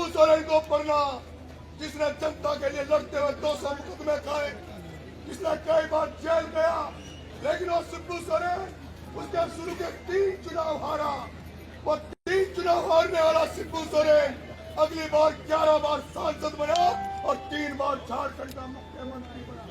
सोरेन को पढ़ना, जिसने जनता के लिए लड़ते हुए 200 मुकदमे खाए, जिसने कई बार जेल गया, लेकिन वो शिबू सोरेन उसके शुरू के 3 चुनाव हारा। वो 3 चुनाव हारने वाला शिबू सोरेन अगली बार 11 बार सांसद बना और 3 बार झारखंड का मुख्यमंत्री बना।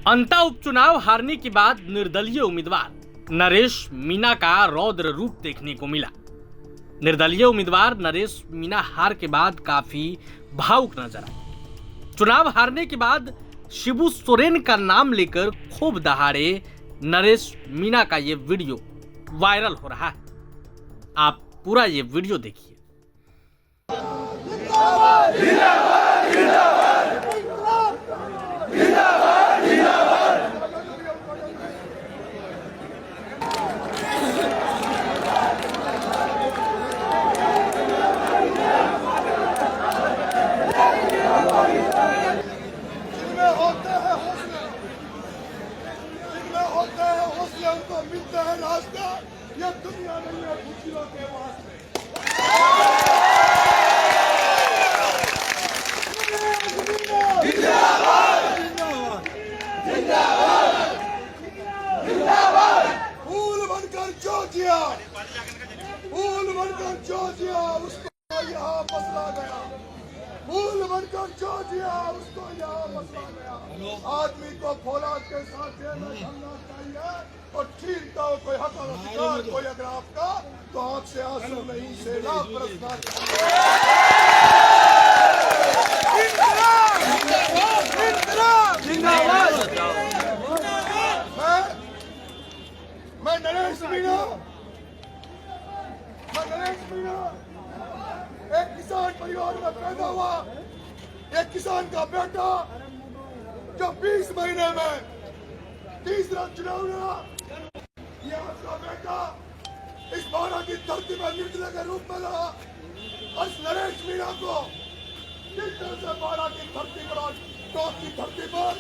अंता उपचुनाव हारने के बाद निर्दलीय उम्मीदवार नरेश मीणा का रौद्र रूप देखने को मिला। निर्दलीय उम्मीदवार नरेश मीणा हार के बाद काफी भावुक नजर आए। चुनाव हारने के बाद शिबू सोरेन का नाम लेकर खूब दहाड़े नरेश मीणा का ये वीडियो वायरल हो रहा है। आप पूरा ये वीडियो देखिए। उनको मिलता है रास्ता, यह दुनिया नहीं है खुशियों के वास्ते। फूल बनकर जो जिया उसको यहाँ मसला गया। फूल बनकर जो जिया उसको यहाँ मसला गया। आदमी को फौलाद के साथ जेल में ढलना चाहिए और छीनता हो कोई हक और अधिकार कोई अगर आपका, तो आंख से आंसू नहीं सैलाब बरसना चाहिए। मैं नरेश मीणा एक किसान परिवार में पैदा हुआ, एक किसान का बेटा जो 20 महीने में तीसरा चुनाव लड़ा। ये आपका बेटा इस बारह की धरती में निर्दलीय के रूप में लड़ा। इस नरेश मीणा को किस तरह से बारह की धरती पर, टॉप की धरती पर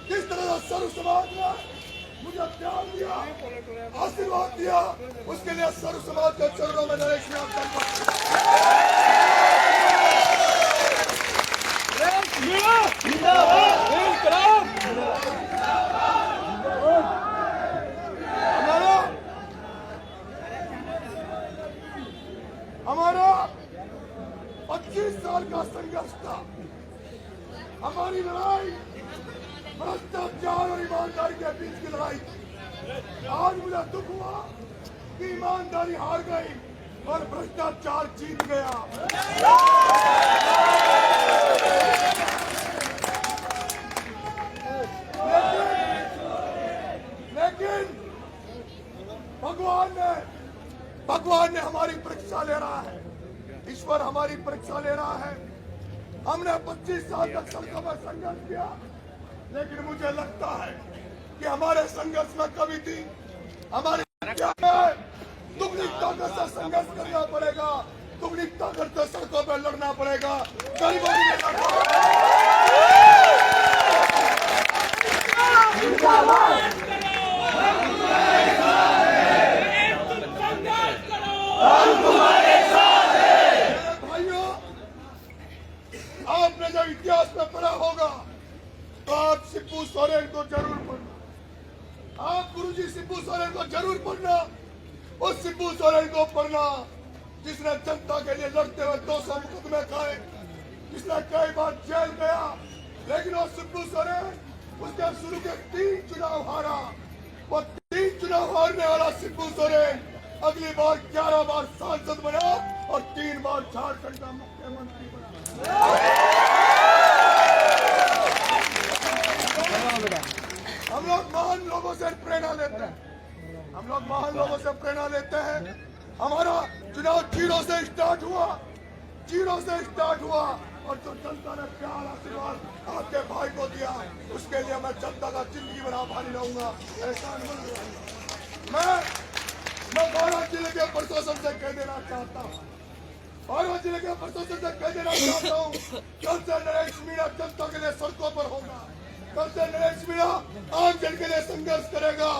किस तरह से सर्व समाज ने मुझे प्यार दिया, आशीर्वाद दिया, उसके लिए सर्व समाज के चरणों में नरेश हमारा 25 साल का संघर्ष था। हमारी लड़ाई भ्रष्टाचार और ईमानदारी के बीच की लड़ाई। आज मुझे दुख हुआ कि ईमानदारी हार गई और भ्रष्टाचार जीत गया। लेकिन भगवान ने हमारी परीक्षा ले रहा है, ईश्वर हमारी परीक्षा ले रहा है। हमने 25 साल तक सड़कों पर संघर्ष किया, लेकिन मुझे लगता है कि हमारे संघर्ष में कमी थी। हमारी दुगनी ताकत से संघर्ष करना पड़ेगा, दुगनी ताकत से सड़कों पर लड़ना पड़ेगा, गरीबों की लड़ना भाइयों, आपने जब इतिहास में पढ़ा होगा तो आप शिबू सोरेन को जरूर पढ़ना। आप गुरुजी शिबू सोरेन को जरूर पढ़ना। उस शिबू सोरेन को पढ़ना जिसने जनता के लिए लड़ते हुए 200 मुकदमे खाए, जिसने कई बार जेल गया, लेकिन वो शिबू सोरेन उसके शुरू के 3 चुनाव हारा। वो 3 चुनाव हारने वाला शिबू सोरेन अगली बार 11 बार सांसद बना और 3 बार झारखंड का मुख्यमंत्री बना। हम लोग महान लोगों से प्रेरणा लेते हैं। हमारा चुनाव जीरो से स्टार्ट हुआ और जो जनता ने प्यार आशीर्वाद आपके भाई को दिया, उसके लिए मैं जनता का जिंदगी भर आभारी रहूंगा। मैं बारात जिले के प्रशासन से कह देना चाहता हूँ बारवा जिले के प्रशासन से कह देना चाहता हूँ, कल से नरेश मीणा जनता के लिए सड़कों पर होगा। कल से नरेश मीणा आम जन के लिए संघर्ष करेगा।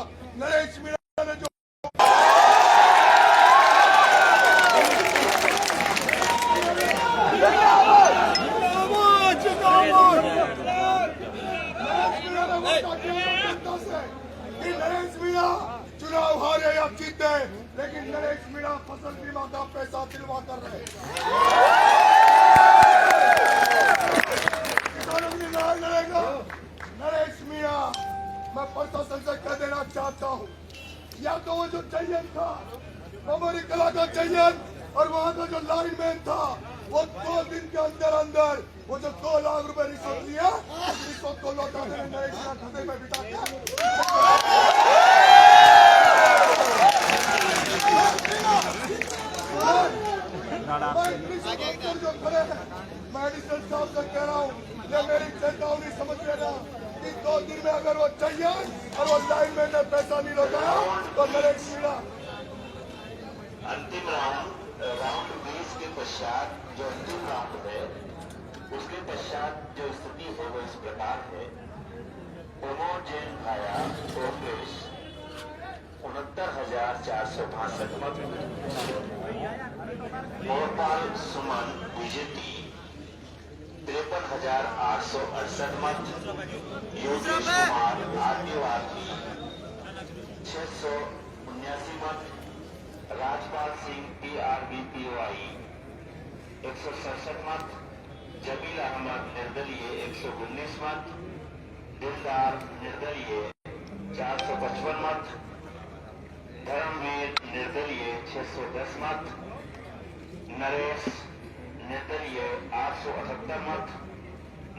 नरेश मीणा ने जो नरेश मीणा चुनाव हारे या जीते, लेकिन नरेश मीणा फसल बीमा का पैसा दिलवा कर रहे हैं। किसानों की लड़ाई लड़ेगा नरेश मीणा। मैं प्रशासन से कह देना चाहता हूँ, या तो वो जो चयन था हमारी कला का चयन और वहाँ का जो लाइनमैन था, वो 2 दिन के अंदर अंदर वो जो 2 लाख रुपए रिश्वत लिया, रिश्वत को लौटा देने नरेश मीणा खाते में बिता दिया। जो खड़े हैं, मैं एडिशनल साहब से कह रहा हूँ, ये मेरी चेतावनी समझ लेना कि 2 दिन में अगर वो चाहिए और वो लाइनमैन ने पैसा नहीं लौटाया तो नरेश मीणा अंतिम राउंड 20 के पश्चात जो अंतिम राउंड है, उसके पश्चात जो स्थिति है वो इस प्रकार है। प्रमोद जैन भाया ओपेश 69,462 मत, गोपाल सुमन विजेती 53,868 मत, योगेश कुमार आदिवासी 679 मत, राजपाल सिंह PRBPY 167 मत, जमील अहमद निर्दलीय 119 मत, दिलदार निर्दलीय 455 मत, धर्मवीर निर्दलीय 610 मत, नरेश निर्दलीय 878 मत,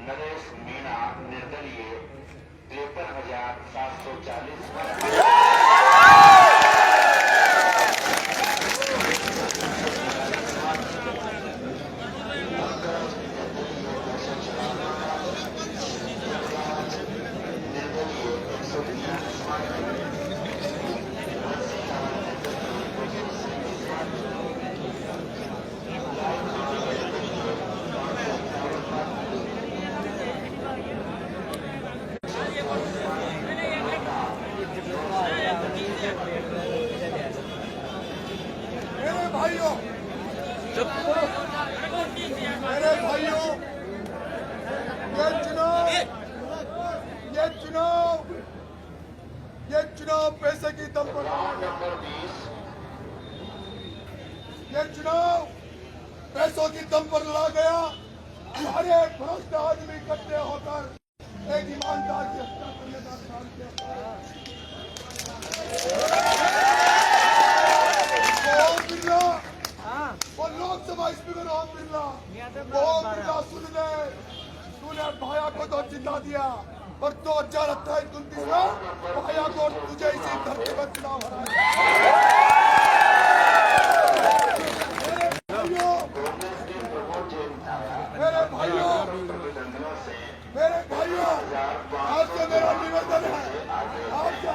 नरेश मीणा निर्दलीय 53,740 मत। मेरे भाइयों, ये चुनाव पैसे की दम पर, ये चुनाव पैसों की दम पर लड़ा गया। हर एक भ्रष्ट आदमी इकट्ठे होकर एक ईमानदार की हत्या करने का काम किया। वो लोकसभा स्पीकर ओम बिरला सुन ले, तूने भाया को तो जिता दिया, पर 2028-29 में भाया को तुझे इसी धरती पर चुनाव हराया। मेरे भाइयों, आपसे मेरा निवेदन है, आपसे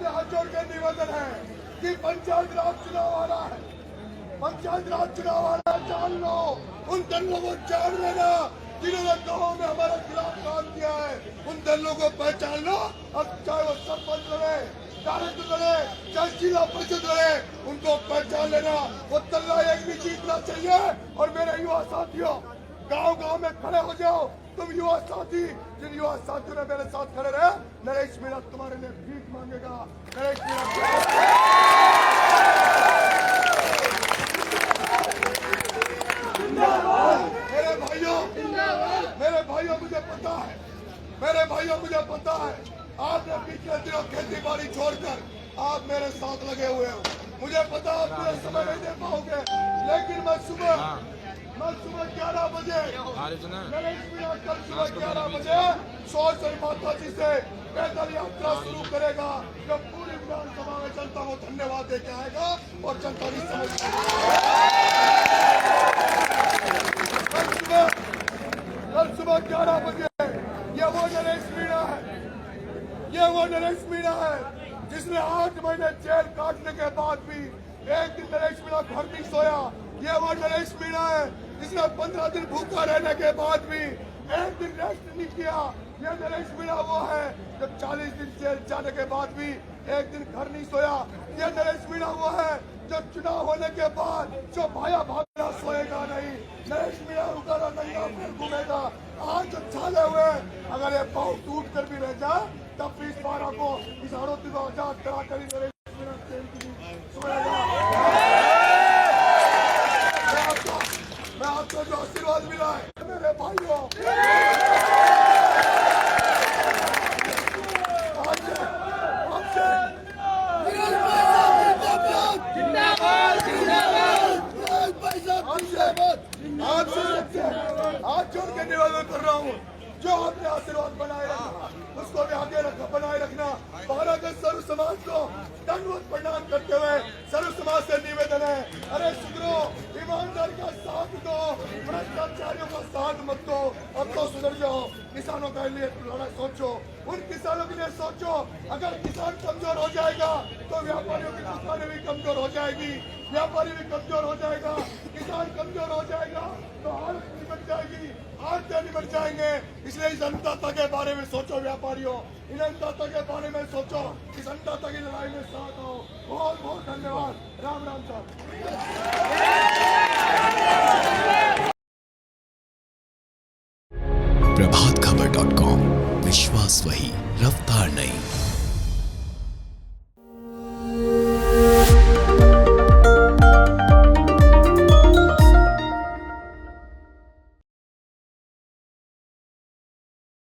हाथ जोड़ के निवेदन है कि पंचायत राज चुनाव आ रहा है, पंचायत राज चुनाव आ रहा है, जान लो, उन दलों को जान लेना जिन्होंने गाँव में हमारे खिलाफ काम किया है। उन दलों को पहचान लो, अब चाहे वो सरपंच लड़े, डायरेक्टर लड़े, चाहे जिला परिषद लड़े, उनको पहचान लेना। वो तल्ला एक भी जीतना चाहिए। और मेरे युवा साथियों, गांव-गांव में खड़े हो जाओ, तुम युवा साथी, जिन युवा साथियों ने मेरे साथ खड़े रहे, नरेश मीणा तुम्हारे लिए भीख मांगेगा। नरेश मेरे भाइयों मुझे पता है, आपने पिछले दिनों खेती बाड़ी छोड़कर आप मेरे साथ लगे हुए हो। मुझे पता आप मुझे समय नहीं दे पाओगे, लेकिन मैं सुबह 11 बजे नरेश मीणा कल सुबह 11 बजे सोशल माता जी से पैदल यात्रा शुरू करेगा, जो पूरी विधानसभा में जनता को धन्यवाद देके आएगा और जनता भी कल सुबह 11 बजे ये वो नरेश मीणा है जिसने 8 महीने जेल काटने के बाद भी एक दिन नरेश मीणा घर नहीं सोया। ये वो नरेश मीणा है जिसने 15 दिन भूखा रहने के बाद भी एक दिन रेस्ट नहीं किया। ये नरेश मीणा वो है जो 40 दिन जेल जाने के बाद भी एक दिन घर नहीं सोया। ये नरेश मीणा वो है जो चुनाव होने के बाद जो भाया भागना सोएगा नहीं। नरेश मीणा उगारा नंगा फिर घूमेगा। आज जो छाले हुए अगर ये पाँव टूट कर भी रह जाए तब भी इस बार आपको इस आरोपी को आजाद करा कर नरेश मीणा जेल की सोएगा। मैं आपको जो आशीर्वाद मिला है मेरे भाइयों, हाथ जोड़ के निवेदन कर रहा हूँ, जो आपने आशीर्वाद बनाए रखा उसको भी आगे बनाए रखना। भारत के सर्व समाज को दंडवत प्रणाम करते हुए सर्व समाज से निवेदन है, अरे सुधरो, ईमानदार का साथ दो, भ्रष्टाचारियों का साथ मत दो। अब तो सुधर जाओ, किसानों के लिए लड़ाई सोचो, उन किसानों के लिए सोचो। अगर किसान कमजोर हो जाएगा तो व्यापारियों की दुकानें भी कमजोर हो जाएगी, व्यापारी भी कमजोर हो जाएगा, किसान कमजोर हो जाएगा तो हालत निकट जाएगी, आते निकट जाएंगे। इसलिए इस अन्नदाता के बारे में सोचो व्यापारियों, इन अन्नदाता के बारे में सोचो, इस अन्नदाता की लड़ाई में साथ आओ। बहुत बहुत धन्यवाद। राम राम साहब। प्रभातखबर.com, विश्वास वही, रफ्तार नहीं।